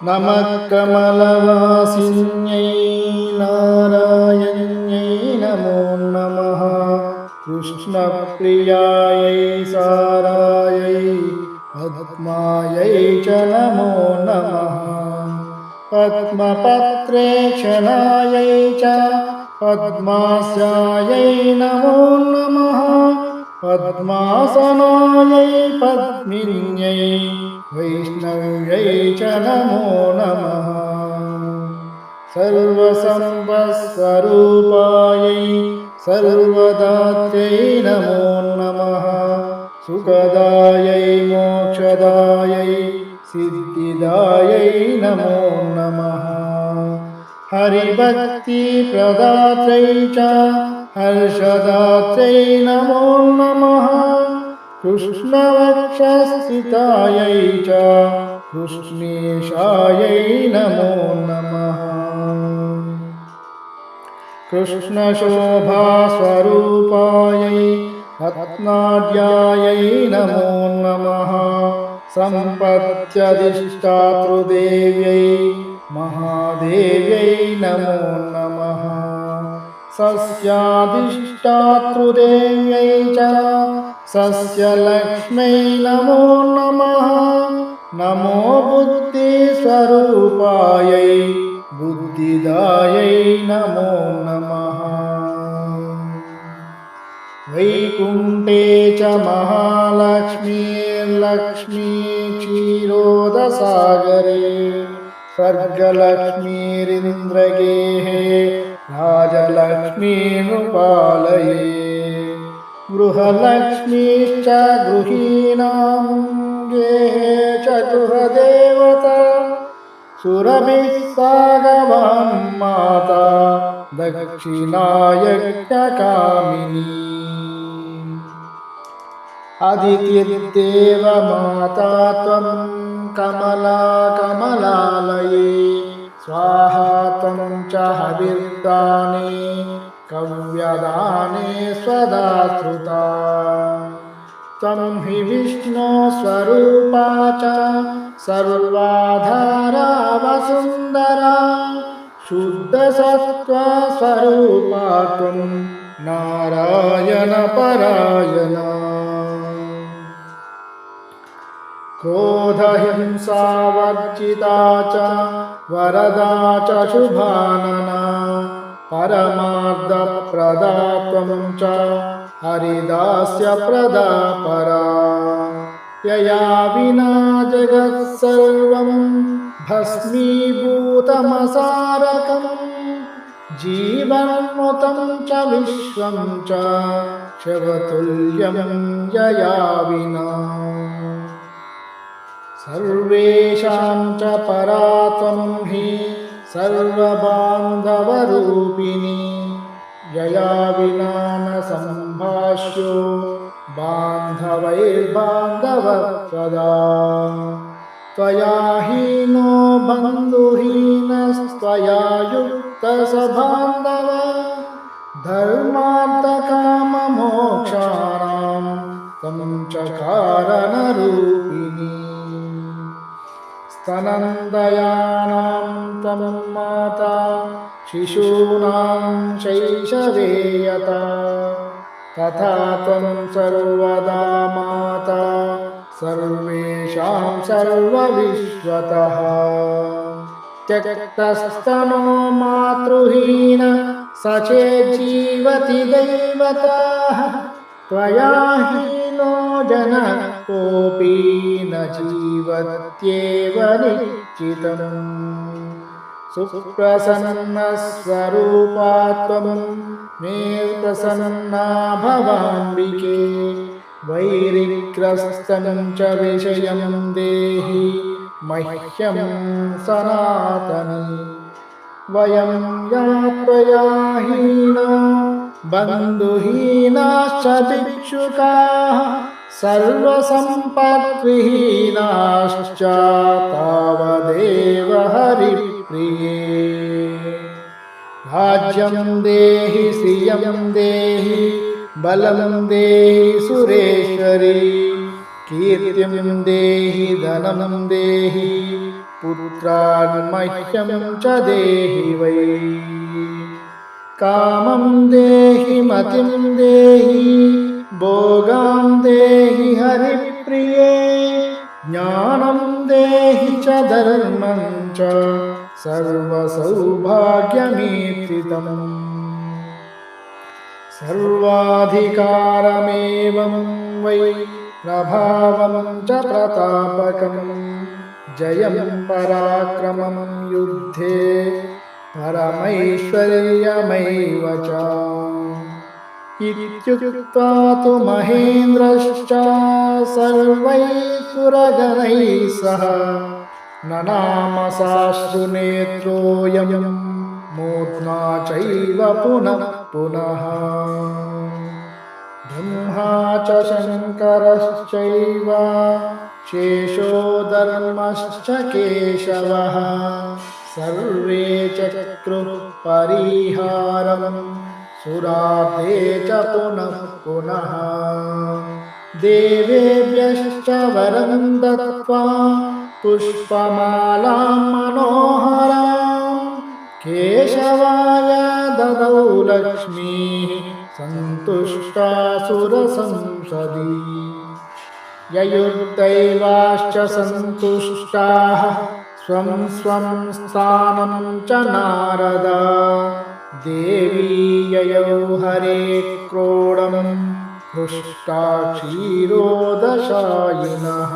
नमः कमलवासिन्यै नारायण्यै नमो नमः। कृष्णप्रियायै सारायै पद्मायै च नमो नमः। पद्मपत्रेक्षणायै च पद्मास्यायै नमो नमः। पद्मासनायै पद्मिन्यै वैष्णव्यै च नमो नमः। सर्वसम्पत्स्वरूपायै सर्वदात्र्यै नमो नमः। सुखदायै मोक्षदायै सिद्धिदायै नमो नमः। हरिभक्तिप्रदात्रै च हर्षदात्रै नमो नमः। कृष्णवक्षस्थितायै च कृष्णेशायै नमो नमः। कृष्णशोभास्वरूपायै रत्नाढ्यायै नमो नमः। सम्पत्यधिष्ठातृदेव्यै महादेव्यै नमो नमः। सस्याधिष्ठातृदेव्यै च सस्यलक्ष्म्यै नमो नमः। नमो बुद्धिस्वरूपायै बुद्धिदायै नमो नमः। वैकुण्ठे च महालक्ष्मीर्लक्ष्मी क्षीरोदसागरे स्वर्गलक्ष्मीरिन्द्रगेहे राजलक्ष्मीनुपालये। गृहलक्ष्मीश्च गृहीणां गेहे च गृहदेवता सुरभिः सागवां माता दक्षिणायज्ञकामिनी। अदितिर्देव माता त्वं कमला कमलालये स्वाहा त्वं च हविर्दाने कव्यदाने स्वदा श्रुता। त्वं हि विष्णुस्वरूपा च सर्वाधारा वसुन्धरा शुद्धसत्त्वस्वरूपा त्वं नारायणपरायणा। क्रोधहिंसावर्जिता च वरदा च शुभानना परमार्थप्रदा त्वं च हरिदास्यप्रदा परा। यया विना जगत्सर्वं भस्मीभूतमसारकम् जीवन्मुतं च विश्वं च शिवतुल्यं यया विना। सर्वेषां च परा त्वं हि सर्वबान्धवरूपिणी यया विना न सम्भाष्यो बान्धवैर्बान्धवप्रदा। त्वया हीनो बन्धुहीनस्त्वया युक्तसबान्धव धर्मार्थकाममोक्षाणां त्वं च कारणरूपिणी। स्तनन्दयानां त्वं माता शिशूनां शैशवे यथा तथा त्वं सर्वदा माता सर्वेषां सर्वविश्वतः। त्यक्तस्तनो मातृहीन स चेज्जीवति दैवतः त्वया हीनो जनः कोऽपि न जीवत्येव निश्चितम्। सुप्रसन्नस्वरूपा त्वं मे प्रसन्ना भवाम्बिके वैरिग्रस्तं च विषयं देहि मह्यं सनातनी। वयं यात्रया हीना बन्धुहीनाश्च भिक्षुकाः सर्वसम्पद्विहीनाश्च तावदेव हरिप्रिये। राज्यं देहि श्रियं देहि बलं देहि सुरेश्वरी कीर्तिं देहि धनं देहि पुत्रान् मह्यं च देहि वै। कामं देहि मतिं देहि भोगां देहि हरिप्रिये। ज्ञानं देहि च धर्मं च सर्वसौभाग्यमीप्सितम्। सर्वाधिकारमेवं वै प्रभावं च प्रतापकं। जयं पराक्रमं युद्धे परमैश्वर्यमेव च। इत्युक्त्वा तु महेन्द्रश्च सर्वैः सुरगणैः सह ननाम साश्रुनेत्रोऽयं मूर्ध्ना चैव पुनः पुनः। ब्रह्मा च शङ्करश्चैव शेषो धर्मश्च केशवः सर्वे चक्रुः परिहारं सुराते च पुनः पुनः। देवेभ्यश्च वरं दत्त्वा पुष्पमालां मनोहरां केशवाय ददौ लक्ष्मीः सन्तुष्टा सुरसंसदि। ययुर्दैवाश्च सन्तुष्टाः स्वं स्वं स्थानं च नारद। देवी ययौ हरे क्रोडं हृष्टा क्षीरोदशायिनः।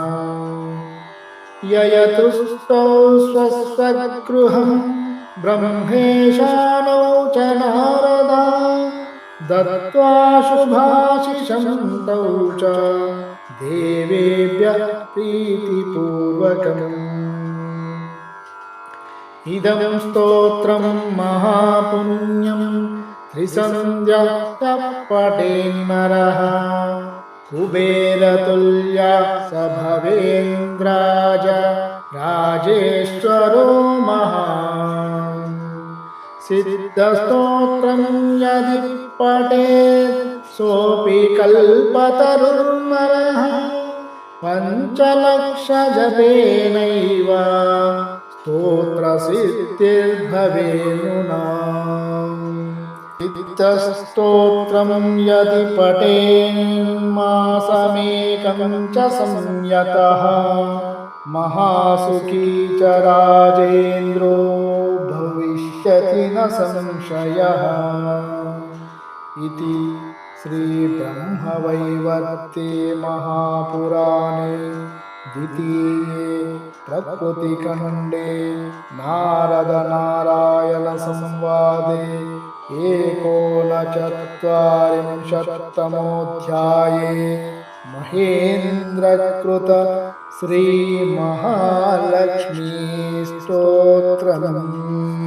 ययतुस्तौ स्वस्वगृहं ब्रह्मेशानौ च नारद। दत्त्वा शुभाशिषं तौ च देवेभ्यः प्रीतिपूर्वकम्। इदं स्तोत्रं महापुण्यं त्रिसन्ध्या पठेन्नरः। कुबेरतुल्य स भवेन्द्राज राजेश्वरो महान्। सिद्धस्तोत्रं यदि पठेत् सोऽपि कल्पतरुर्नरः। पञ्चलक्षजपेनैव स्तोत्रसिद्धिर्भवेन्नूनाम्। सिद्धस्तोत्रं यदि पठेन्मासमेकं च संयतः महासुखी च राजेन्द्रो भविष्यति न संशयः। इति श्रीब्रह्मवैवर्ते महापुराणे द्वितीये प्रकृतिखण्डे नारदनारायणसंवादे एकोनचत्वारिंशत्तमोऽध्याये महेन्द्रकृत श्रीमहालक्ष्मी स्तोत्रम्।